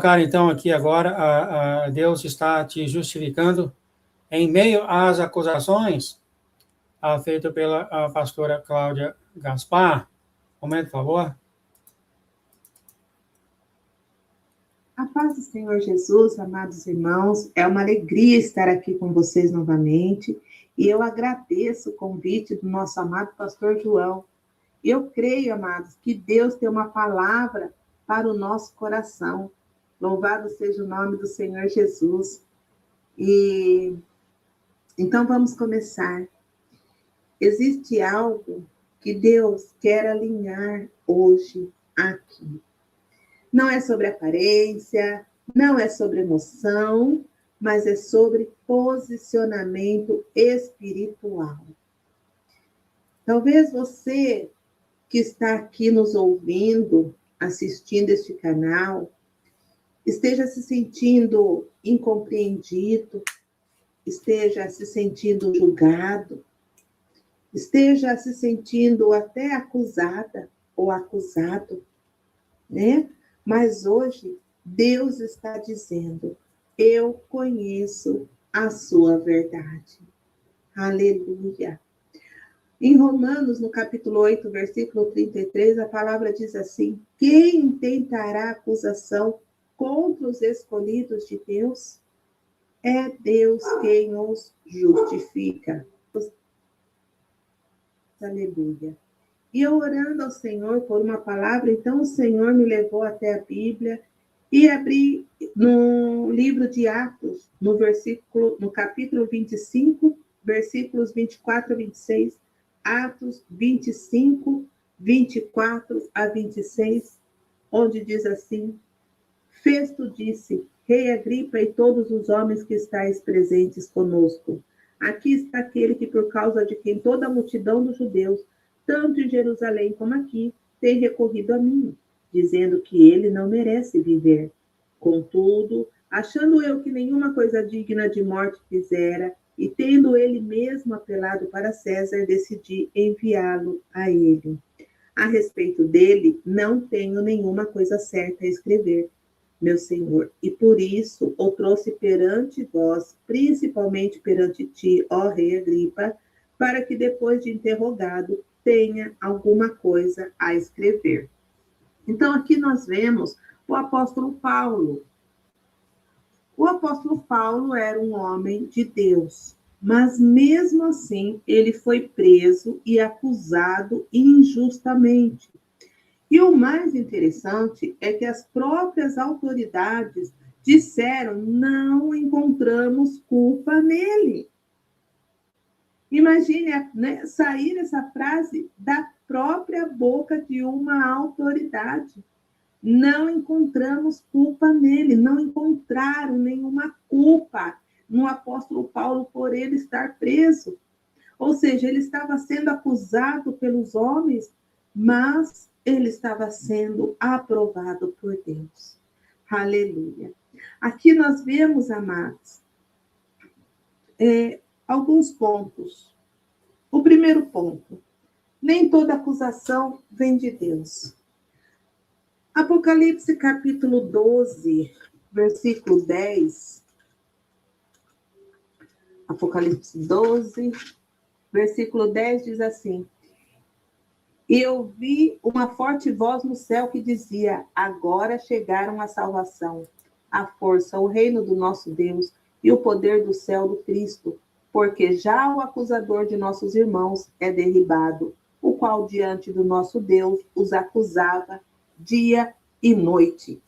Cara, então, aqui agora, Deus está te justificando em meio às acusações feitas pela pastora Cláudia Gaspar. Comenta, por favor. A paz do Senhor Jesus, amados irmãos, é uma alegria estar aqui com vocês novamente e eu agradeço o convite do nosso amado pastor João. Eu creio, amados, que Deus tem uma palavra para o nosso coração. Louvado seja o nome do Senhor Jesus. E então vamos começar. Existe algo que Deus quer alinhar hoje aqui. Não é sobre aparência, não é sobre emoção, mas é sobre posicionamento espiritual. Talvez você que está aqui nos ouvindo, assistindo este canal, esteja se sentindo incompreendido, esteja se sentindo julgado, esteja se sentindo até acusada ou acusado, né? Mas hoje Deus está dizendo: eu conheço a sua verdade. Aleluia. Em Romanos, no capítulo 8, versículo 33, a palavra diz assim: quem intentará acusação contra os escolhidos de Deus? É Deus quem os justifica. Aleluia. E eu orando ao Senhor por uma palavra, então o Senhor me levou até a Bíblia e abri no livro de Atos, no capítulo 25, versículos 24 a 26, Atos 25, 24 a 26, onde diz assim: Festo disse: Rei Agripa e todos os homens que estáis presentes conosco, aqui está aquele que, por causa de quem toda a multidão dos judeus, tanto em Jerusalém como aqui, tem recorrido a mim, dizendo que ele não merece viver. Contudo, achando eu que nenhuma coisa digna de morte fizera, e tendo ele mesmo apelado para César, decidi enviá-lo a ele. A respeito dele, não tenho nenhuma coisa certa a escrever, meu Senhor, e por isso o trouxe perante vós, principalmente perante ti, ó Rei Agripa, para que depois de interrogado tenha alguma coisa a escrever. Então aqui nós vemos o apóstolo Paulo. O apóstolo Paulo era um homem de Deus, mas mesmo assim ele foi preso e acusado injustamente. E o mais interessante é que as próprias autoridades disseram: não encontramos culpa nele. Imagine, né, sair essa frase da própria boca de uma autoridade. Não encontramos culpa nele, não encontraram nenhuma culpa no apóstolo Paulo por ele estar preso. Ou seja, ele estava sendo acusado pelos homens, mas ele estava sendo aprovado por Deus. Aleluia. Aqui nós vemos, amados, alguns pontos. O primeiro ponto: nem toda acusação vem de Deus. Apocalipse capítulo 12, versículo 10. Apocalipse 12, versículo 10 diz assim: E eu vi uma forte voz no céu que dizia: agora chegaram a salvação, a força, o reino do nosso Deus e o poder do céu do Cristo, porque já o acusador de nossos irmãos é derribado, o qual diante do nosso Deus os acusava dia e noite.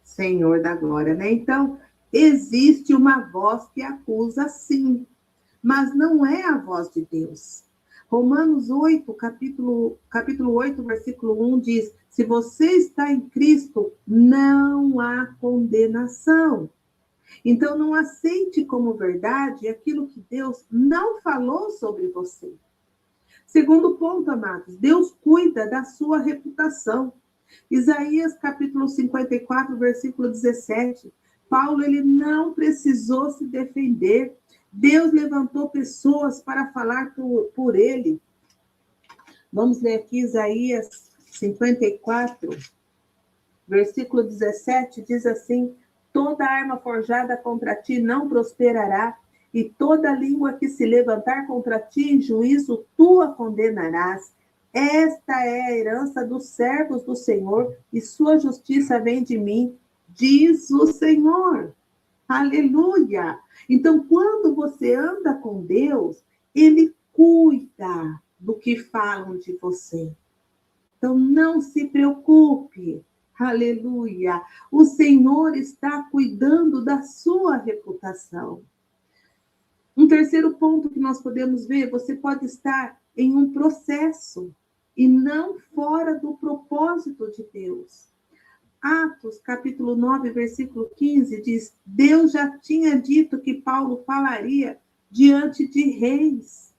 Senhor da glória, né? Então, existe uma voz que acusa, sim, mas não é a voz de Deus. Romanos 8, capítulo 8, versículo 1 diz: se você está em Cristo, não há condenação. Então, não aceite como verdade aquilo que Deus não falou sobre você. Segundo ponto, amados, Deus cuida da sua reputação. Isaías, capítulo 54, versículo 17. Paulo, ele não precisou se defender. Deus levantou pessoas para falar por ele. Vamos ler aqui Isaías 54, versículo 17, diz assim: toda arma forjada contra ti não prosperará, e toda língua que se levantar contra ti em juízo, tu a condenarás. Esta é a herança dos servos do Senhor, e sua justiça vem de mim, diz o Senhor. Aleluia! Então, quando você anda com Deus, Ele cuida do que falam de você. Então, não se preocupe. Aleluia! O Senhor está cuidando da sua reputação. Um terceiro ponto que nós podemos ver, você pode estar em um processo e não fora do propósito de Deus. Atos, capítulo 9, versículo 15, diz: Deus já tinha dito que Paulo falaria diante de reis.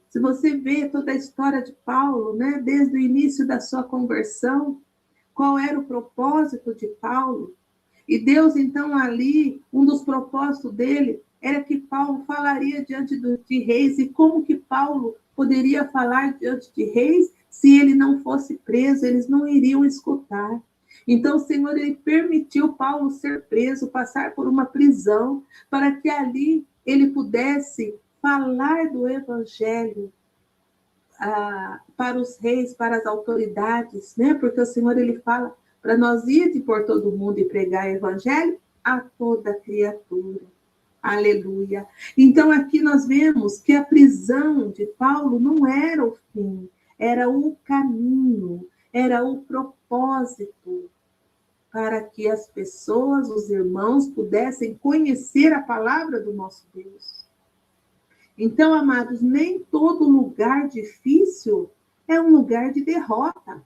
Se você vê toda a história de Paulo, né, desde o início da sua conversão, qual era o propósito de Paulo? E Deus, então, ali, um dos propósitos dele era que Paulo falaria diante de reis. E como que Paulo poderia falar diante de reis se ele não fosse preso? Eles não iriam escutar. Então, o Senhor, ele permitiu Paulo ser preso, passar por uma prisão, para que ali ele pudesse falar do evangelho para os reis, para as autoridades, né? Porque o Senhor, ele fala para nós ir por todo mundo e pregar o evangelho a toda criatura. Aleluia. Então, aqui nós vemos que a prisão de Paulo não era o fim, era o caminho, era o propósito para que as pessoas, os irmãos, pudessem conhecer a palavra do nosso Deus. Então, amados, nem todo lugar difícil é um lugar de derrota.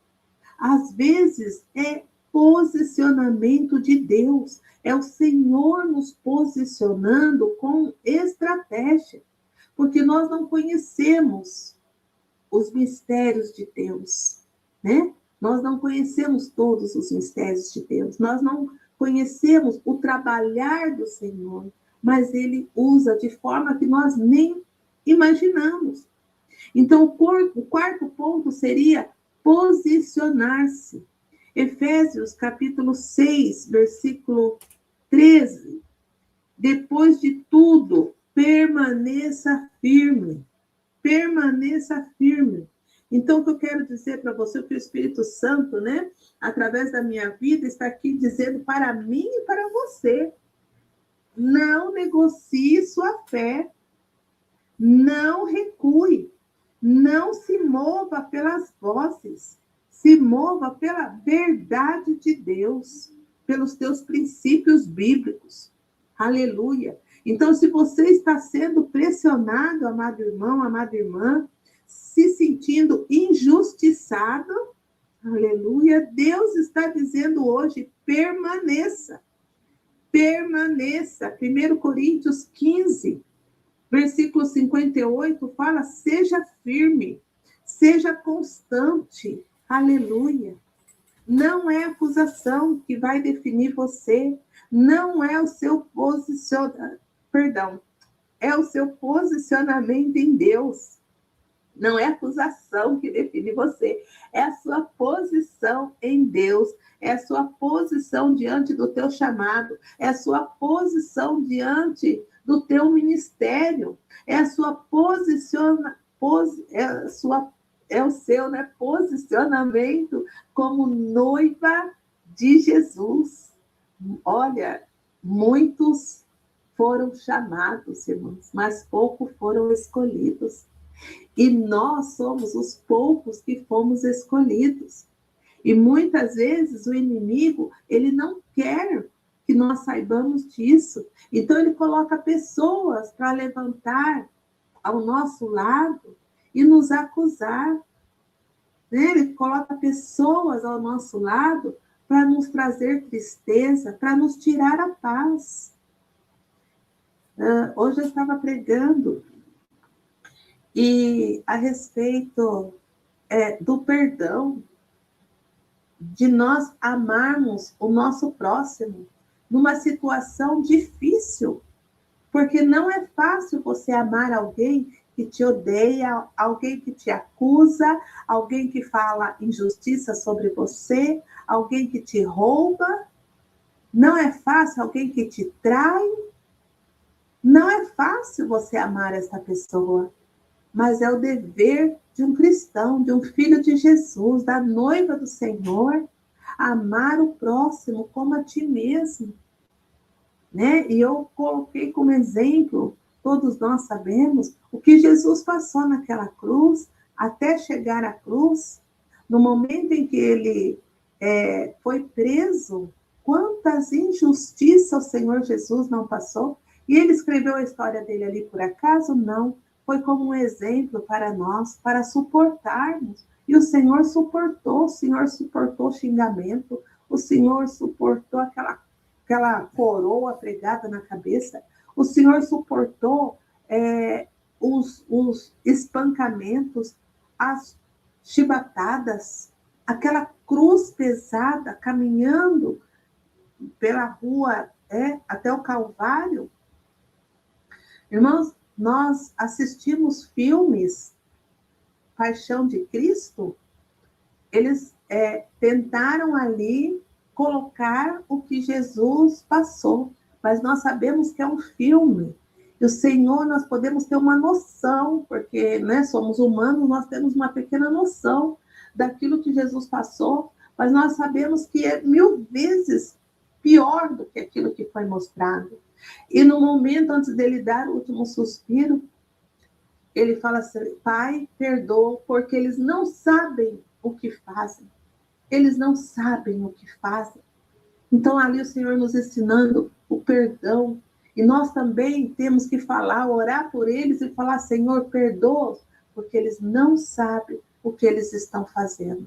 Às vezes, é posicionamento de Deus. É o Senhor nos posicionando com estratégia. Porque nós não conhecemos os mistérios de Deus, né? Nós não conhecemos todos os mistérios de Deus. Nós não conhecemos o trabalhar do Senhor. Mas Ele usa de forma que nós nem imaginamos. Então, o quarto ponto seria posicionar-se. Efésios, capítulo 6, versículo 13. Depois de tudo, permaneça firme. Permaneça firme. Então, o que eu quero dizer para você, que o Espírito Santo, né, através da minha vida, está aqui dizendo para mim e para você: não negocie sua fé. Não recue. Não se mova pelas vozes. Se mova pela verdade de Deus, pelos teus princípios bíblicos. Aleluia. Então, se você está sendo pressionado, amado irmão, amada irmã, se sentindo injustiçado, aleluia, Deus está dizendo hoje: permaneça. Permaneça. 1 Coríntios 15, versículo 58, fala: seja firme, seja constante. Aleluia. Não é acusação que vai definir você. Não é o seu é o seu posicionamento em Deus. Não é acusação que define você. É a sua posição em Deus. É a sua posição diante do teu chamado. É a sua posição diante do teu ministério. É a sua é o seu, né, posicionamento como noiva de Jesus. Olha, muitos foram chamados, irmãos, mas poucos foram escolhidos. E nós somos os poucos que fomos escolhidos. E muitas vezes o inimigo, ele não quer que nós saibamos disso. Então, ele coloca pessoas para levantar ao nosso lado e nos acusar. Ele coloca pessoas ao nosso lado para nos trazer tristeza, para nos tirar a paz. Hoje eu estava pregando e a respeito do perdão, de nós amarmos o nosso próximo numa situação difícil, porque não é fácil você amar alguém que te odeia, alguém que te acusa, alguém que fala injustiça sobre você, alguém que te rouba. Não é fácil alguém que te trai. Não é fácil você amar essa pessoa, mas é o dever de um cristão, de um filho de Jesus, da noiva do Senhor, amar o próximo como a ti mesmo, né? E eu coloquei como exemplo, todos nós sabemos, o que Jesus passou naquela cruz, até chegar à cruz, no momento em que ele foi preso, quantas injustiças o Senhor Jesus não passou? E ele escreveu a história dele ali por acaso? Não. Foi como um exemplo para nós, para suportarmos. E o Senhor suportou xingamento, o Senhor suportou aquela coroa pregada na cabeça, o Senhor suportou os espancamentos, as chibatadas, aquela cruz pesada caminhando pela rua até o Calvário. Irmãos, nós assistimos filmes Paixão de Cristo, eles tentaram ali colocar o que Jesus passou, mas nós sabemos que é um filme. E o Senhor, nós podemos ter uma noção, porque somos humanos, nós temos uma pequena noção daquilo que Jesus passou, mas nós sabemos que é 1000 vezes pior do que aquilo que foi mostrado. E no momento antes dele dar o último suspiro, ele fala assim: Pai, perdoa, porque eles não sabem o que fazem. Eles não sabem o que fazem. Então, ali o Senhor nos ensinando o perdão. E nós também temos que falar, orar por eles e falar: Senhor, perdoa, porque eles não sabem o que eles estão fazendo.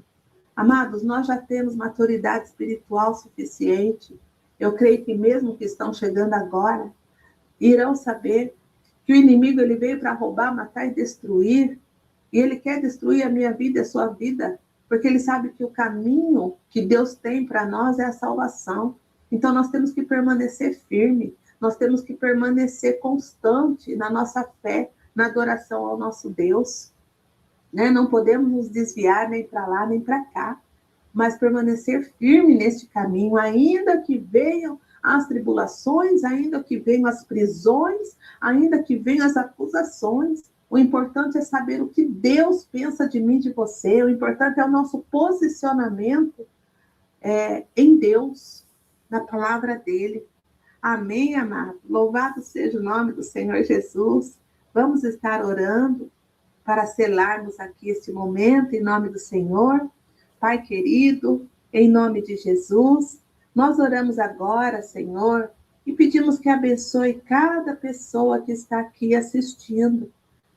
Amados, nós já temos maturidade espiritual suficiente. Eu creio que mesmo que estão chegando agora, irão saber que o inimigo ele veio para roubar, matar e destruir. E ele quer destruir a minha vida e a sua vida, porque ele sabe que o caminho que Deus tem para nós é a salvação. Então, nós temos que permanecer firme, nós temos que permanecer constante na nossa fé, na adoração ao nosso Deus. Não podemos nos desviar nem para lá, nem para cá, mas permanecer firme neste caminho, ainda que venham as tribulações, ainda que venham as prisões, ainda que venham as acusações. O importante é saber o que Deus pensa de mim e de você. O importante é o nosso posicionamento em Deus, na palavra dele. Amém, amado? Louvado seja o nome do Senhor Jesus. Vamos estar orando para selarmos aqui este momento em nome do Senhor. Pai querido, em nome de Jesus, nós oramos agora, Senhor, e pedimos que abençoe cada pessoa que está aqui assistindo.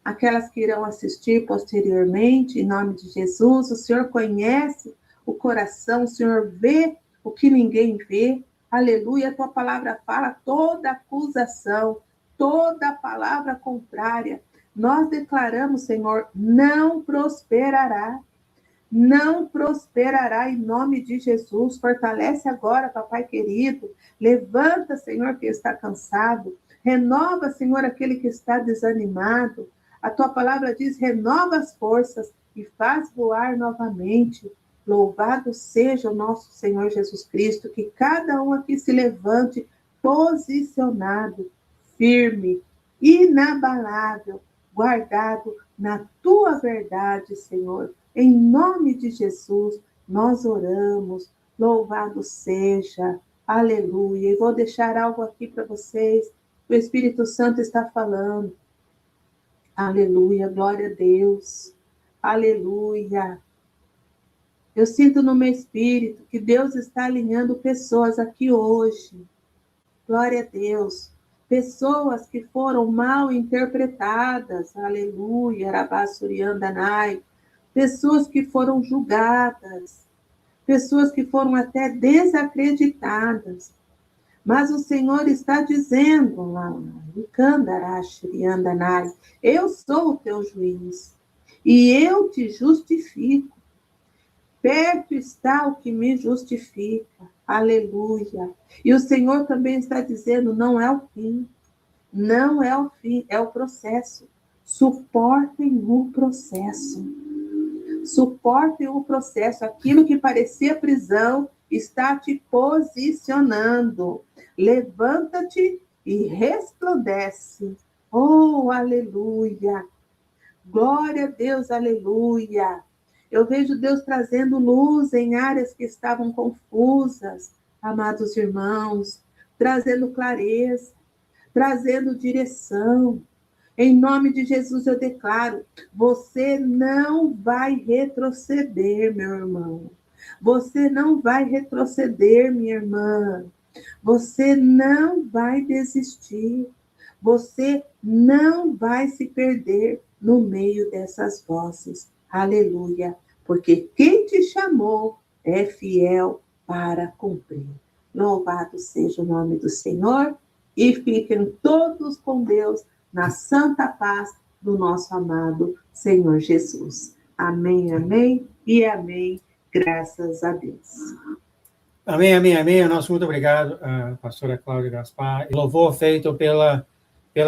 Aquelas que irão assistir posteriormente, em nome de Jesus. O Senhor conhece o coração, o Senhor vê o que ninguém vê. Aleluia, a tua palavra fala toda acusação, toda palavra contrária. Nós declaramos, Senhor, não prosperará. Não prosperará em nome de Jesus. Fortalece agora, papai querido. Levanta, Senhor, quem está cansado. Renova, Senhor, aquele que está desanimado. A tua palavra diz: renova as forças e faz voar novamente. Louvado seja o nosso Senhor Jesus Cristo, que cada um aqui se levante posicionado, firme, inabalável, guardado na tua verdade, Senhor. Em nome de Jesus, nós oramos. Louvado seja. Aleluia. E vou deixar algo aqui para vocês. O Espírito Santo está falando. Aleluia, glória a Deus. Aleluia. Eu sinto no meu espírito que Deus está alinhando pessoas aqui hoje. Glória a Deus. Pessoas que foram mal interpretadas. Aleluia, Rabassuriandanai. Pessoas que foram julgadas. Pessoas que foram até desacreditadas. Mas o Senhor está dizendo lá, eu sou o teu juiz e eu te justifico. Perto está o que me justifica. Aleluia. E o Senhor também está dizendo, não é o fim. Não é o fim, é o processo. Suportem o processo. Suportem o processo. Aquilo que parecia prisão está te posicionando. Levanta-te e resplandece. Oh, aleluia! Glória a Deus, aleluia! Eu vejo Deus trazendo luz em áreas que estavam confusas, amados irmãos, trazendo clareza, trazendo direção. Em nome de Jesus eu declaro, você não vai retroceder, meu irmão. Você não vai retroceder, minha irmã. Você não vai desistir. Você não vai se perder no meio dessas vozes. Aleluia. Porque quem te chamou é fiel para cumprir. Louvado seja o nome do Senhor e fiquem todos com Deus na santa paz do nosso amado Senhor Jesus. Amém, amém e amém. Graças a Deus. Amém, amém, amém. Nosso muito obrigado, pastora Cláudia Gaspar. Louvor feito pela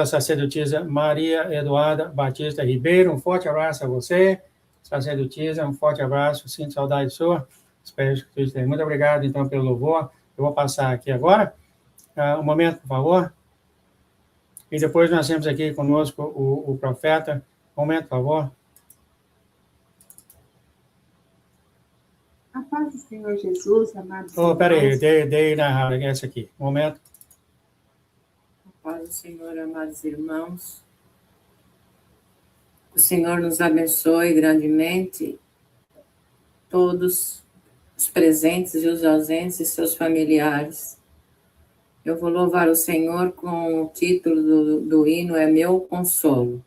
sacerdotisa Maria Eduarda Batista Ribeiro. Um forte abraço a você, sacerdotisa. Um forte abraço. Sinto saudade sua. Espero que vocês tenham. Muito obrigado, então, pelo louvor. Eu vou passar aqui agora. Um momento, por favor. E depois nós temos aqui conosco o profeta. Um momento, por favor. A paz do Senhor Jesus, amados irmãos. Peraí, dei na errada, essa aqui. Um momento. A paz do Senhor, amados irmãos. O Senhor nos abençoe grandemente, todos os presentes e os ausentes e seus familiares. Eu vou louvar o Senhor com o título do hino, é Meu Consolo.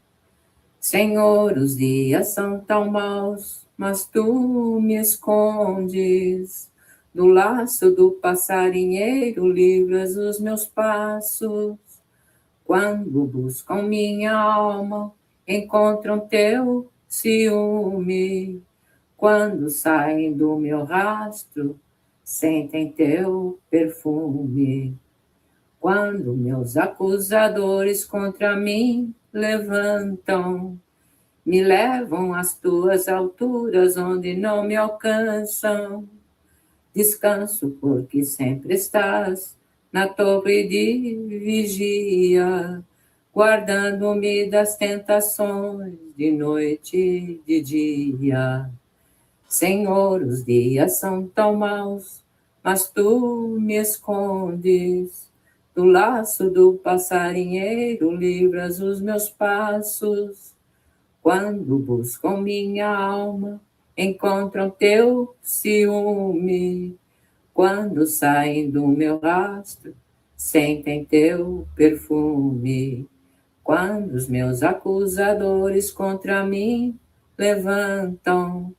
Senhor, os dias são tão maus, mas tu me escondes. Do laço do passarinheiro livras os meus passos. Quando buscam minha alma, encontram teu ciúme. Quando saem do meu rastro, sentem teu perfume. Quando meus acusadores contra mim levantam, me levam às tuas alturas onde não me alcançam. Descanso porque sempre estás na torre de vigia, guardando-me das tentações de noite e de dia. Senhor, os dias são tão maus, mas tu me escondes. Do laço do passarinheiro livras os meus passos. Quando buscam minha alma, encontram teu ciúme. Quando saem do meu rastro, sentem teu perfume. Quando os meus acusadores contra mim levantam,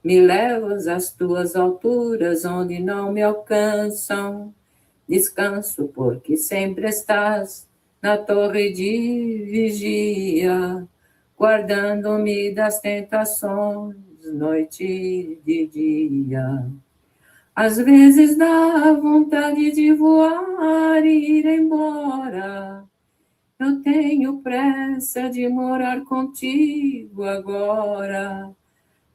me levas às tuas alturas onde não me alcançam. Descanso porque sempre estás na torre de vigia, guardando-me das tentações, noite e de dia. Às vezes dá vontade de voar e ir embora. Eu tenho pressa de morar contigo agora.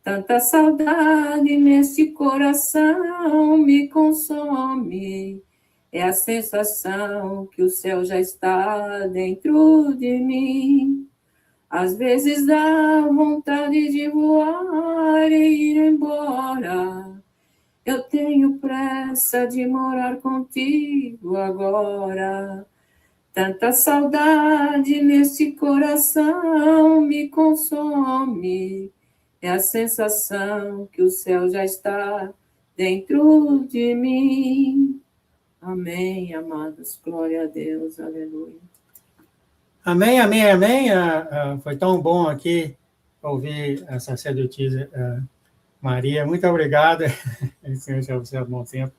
Tanta saudade nesse coração me consome. É a sensação que o céu já está dentro de mim. Às vezes dá vontade de voar e ir embora. Eu tenho pressa de morar contigo agora. Tanta saudade nesse coração me consome. É a sensação que o céu já está dentro de mim. Amém, amados. Glória a Deus. Aleluia. Amém, amém, amém. Foi tão bom aqui ouvir a sacerdotisa Maria. Muito obrigado. Senhor, já você há bom tempo.